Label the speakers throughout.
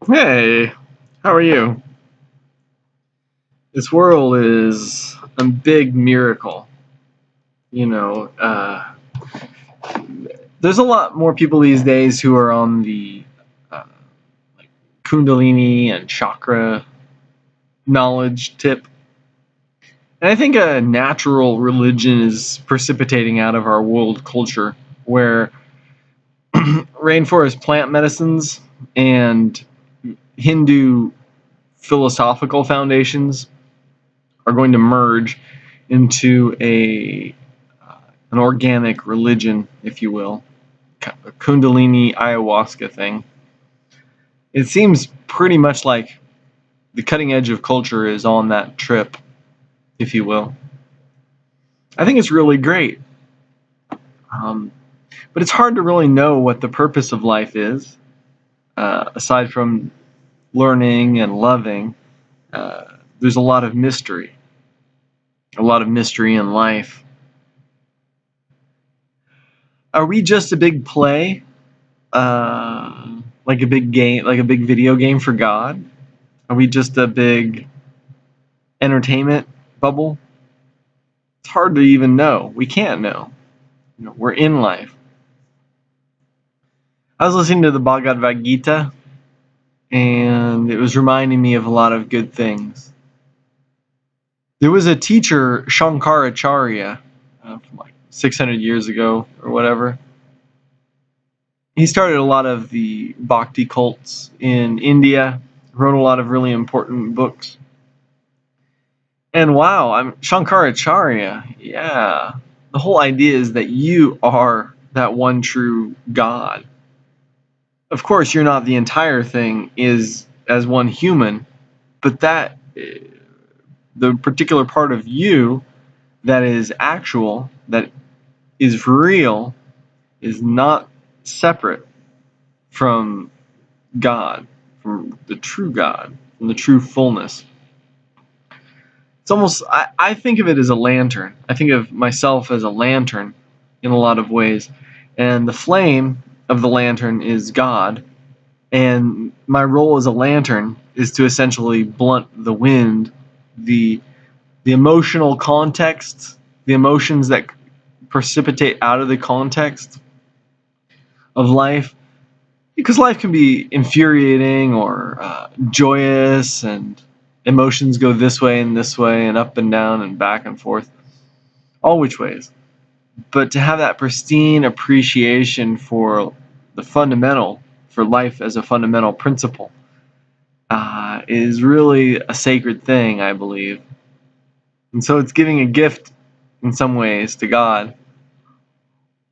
Speaker 1: Hey, how are you? This world is a big miracle. You know, there's a lot more people these days who are on the uh, like Kundalini and chakra knowledge tip. And I think a natural religion is precipitating out of our world culture where rainforest plant medicines and Hindu philosophical foundations are going to merge into an organic religion, if you will, a Kundalini ayahuasca thing. It seems pretty much like the cutting edge of culture is on that trip, if you will. I think it's really great. Um, but it's hard to really know what the purpose of life is, aside from learning and loving. There's a lot of mystery in life. Are we just a big play, like a big game, like a big video game for God? Are we just a big entertainment bubble? It's hard to even know. We can't know. We're in life. I was listening to the Bhagavad Gita, and it was reminding me of a lot of good things. There was a teacher, Shankaracharya, from like 600 years ago or whatever. He started a lot of the bhakti cults in India, wrote a lot of really important books. And wow, I'm Shankaracharya. Yeah. The whole idea is that you are that one true God. Of course, you're not the entire thing is as one human, but that the particular part of you that is actual, that is real, is not separate from God, from the true God, from the true fullness. It's almost, I think of it as a lantern. I think of myself as a lantern in a lot of ways. And the flame of the lantern is God. And my role as a lantern is to essentially blunt the wind, the emotional context, the emotions that precipitate out of the context of life. Because life can be infuriating or joyous, and emotions go this way and up and down and back and forth, all which ways. But to have that pristine appreciation for the fundamental, for life as a fundamental principle, is really a sacred thing, I believe. And so it's giving a gift in some ways to God.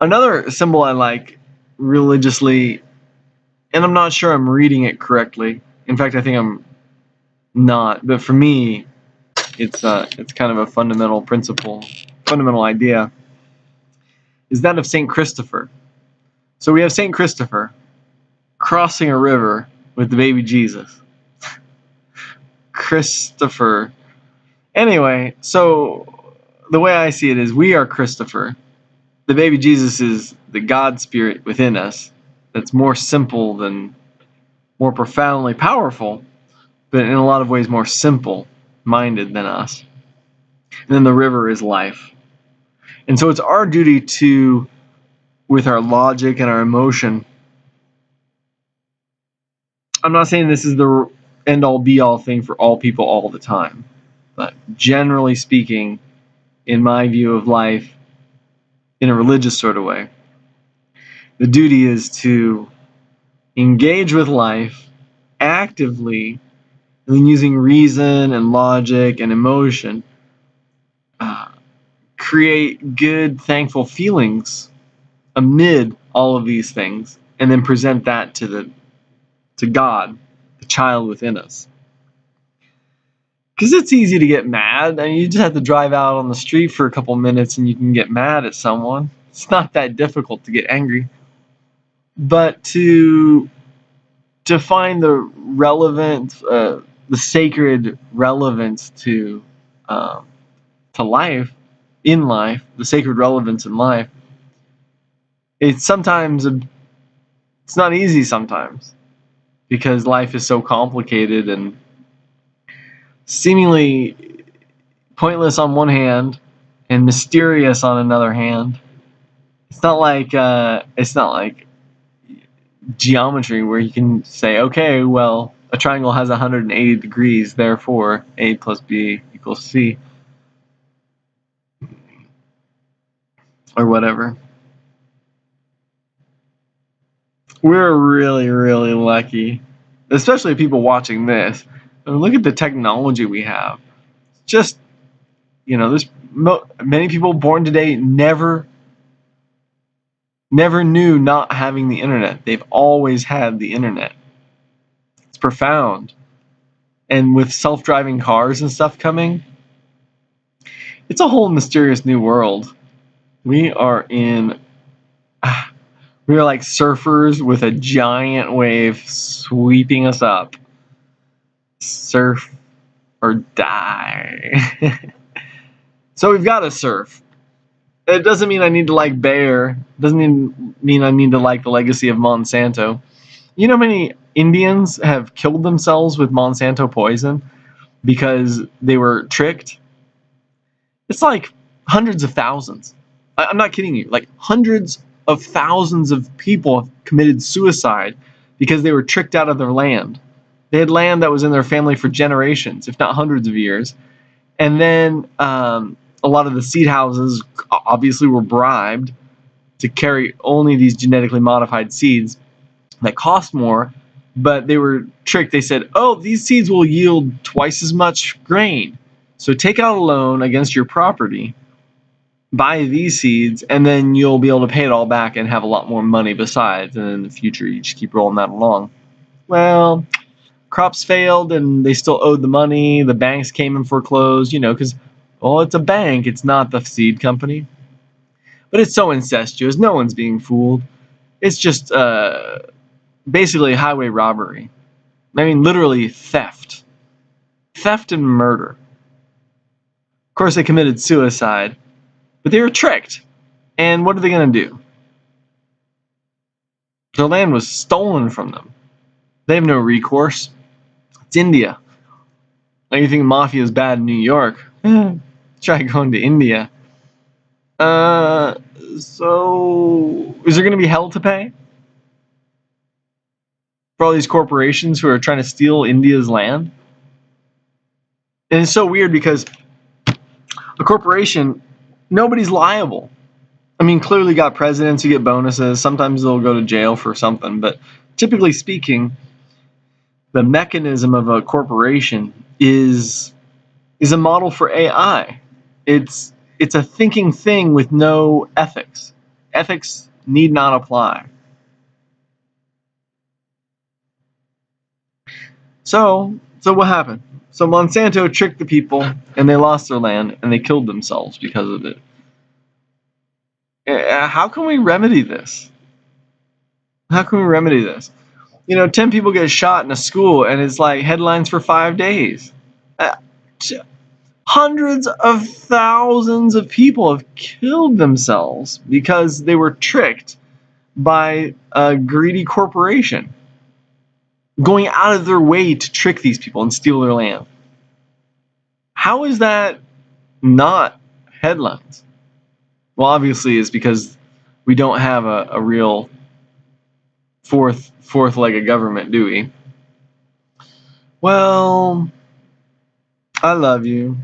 Speaker 1: Another symbol I like religiously, and I'm not sure I'm reading it correctly. In fact, I think I'm not. But for me, it's kind of a fundamental principle, fundamental idea, is that of Saint Christopher. So we have Saint Christopher crossing a river with the baby Jesus. Christopher. Anyway, so the way I see it is we are Christopher. The baby Jesus is the God spirit within us that's more simple than more profoundly powerful, but in a lot of ways more simple-minded than us. And then the river is life. And so it's our duty to, with our logic and our emotion, I'm not saying this is the end-all be-all thing for all people all the time, but generally speaking, in my view of life, in a religious sort of way, the duty is to engage with life actively, and then using reason and logic and emotion, create good, thankful feelings amid all of these things, and then present that to God, the child within us. Because it's easy to get mad, and you just have to drive out on the street for a couple minutes and you can get mad at someone. It's not that difficult to get angry. But to find the relevant, the sacred relevance to life, in life, the sacred relevance in life, it's not easy sometimes. because life is so complicated and seemingly pointless on one hand and mysterious on another hand. It's not like geometry where you can say, okay, well, a triangle has 180 degrees, therefore A plus B equals C, or whatever. We're really, really lucky, especially people watching this. I mean, look at the technology we have. Just, there's many people born today never knew not having the internet. They've always had the internet. It's profound. And with self-driving cars and stuff coming, it's a whole mysterious new world. We are like surfers with a giant wave sweeping us up. Surf or die. So we've got to surf. It doesn't mean I need to like Bayer. It doesn't mean I need to like the legacy of Monsanto. You know how many Indians have killed themselves with Monsanto poison because they were tricked? It's like hundreds of thousands. I'm not kidding you. Like hundreds of thousands of people have committed suicide because they were tricked out of their land. They had land that was in their family for generations, if not hundreds of years. And then a lot of the seed houses obviously were bribed to carry only these genetically modified seeds that cost more, but they were tricked. They said, oh, these seeds will yield twice as much grain. So take out a loan against your property, buy these seeds, and then you'll be able to pay it all back and have a lot more money besides. And in the future, you just keep rolling that along. Well, crops failed and they still owed the money. The banks came and foreclosed, because, well, it's a bank. It's not the seed company. But it's so incestuous. No one's being fooled. It's just basically highway robbery. I mean, literally theft. Theft and murder. Of course, they committed suicide, but they were tricked. And what are they going to do? Their land was stolen from them. They have no recourse. It's India. Like, you think mafia is bad in New York? Try going to India. So is there going to be hell to pay for all these corporations who are trying to steal India's land? And it's so weird because a corporation, nobody's liable. I mean, clearly got presidents who get bonuses. Sometimes they'll go to jail for something, but typically speaking, the mechanism of a corporation is a model for AI. It's a thinking thing with no ethics. Ethics need not apply. So what happened? So Monsanto tricked the people, and they lost their land, and they killed themselves because of it. How can we remedy this? How can we remedy this? 10 people get shot in a school, and it's like headlines for 5 days. Hundreds of thousands of people have killed themselves because they were tricked by a greedy corporation going out of their way to trick these people and steal their land. How is that not headlines? Well, obviously it's because we don't have a real fourth leg of government, do we? Well, I love you.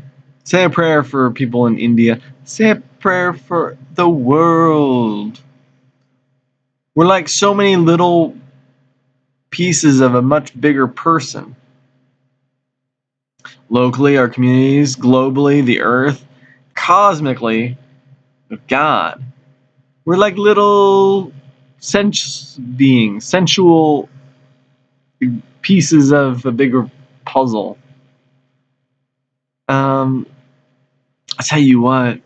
Speaker 1: Say a prayer for people in India. Say a prayer for the world. We're like so many little pieces of a much bigger person. Locally, our communities, globally, the earth, cosmically, with God. We're like little sensual pieces of a bigger puzzle. I'll tell you what,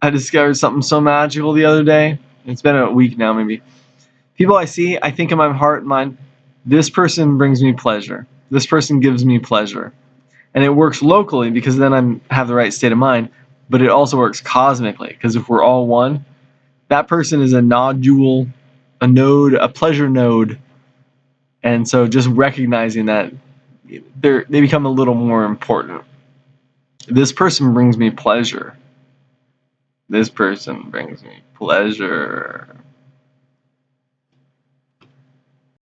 Speaker 1: I discovered something so magical the other day. It's been a week now, maybe. People I see, I think in my heart and mind, this person brings me pleasure. This person gives me pleasure. And it works locally because then I have the right state of mind, but it also works cosmically because if we're all one, that person is a nodule, a node, a pleasure node And so just recognizing that they become a little more important. This person brings me pleasure. This person brings me pleasure.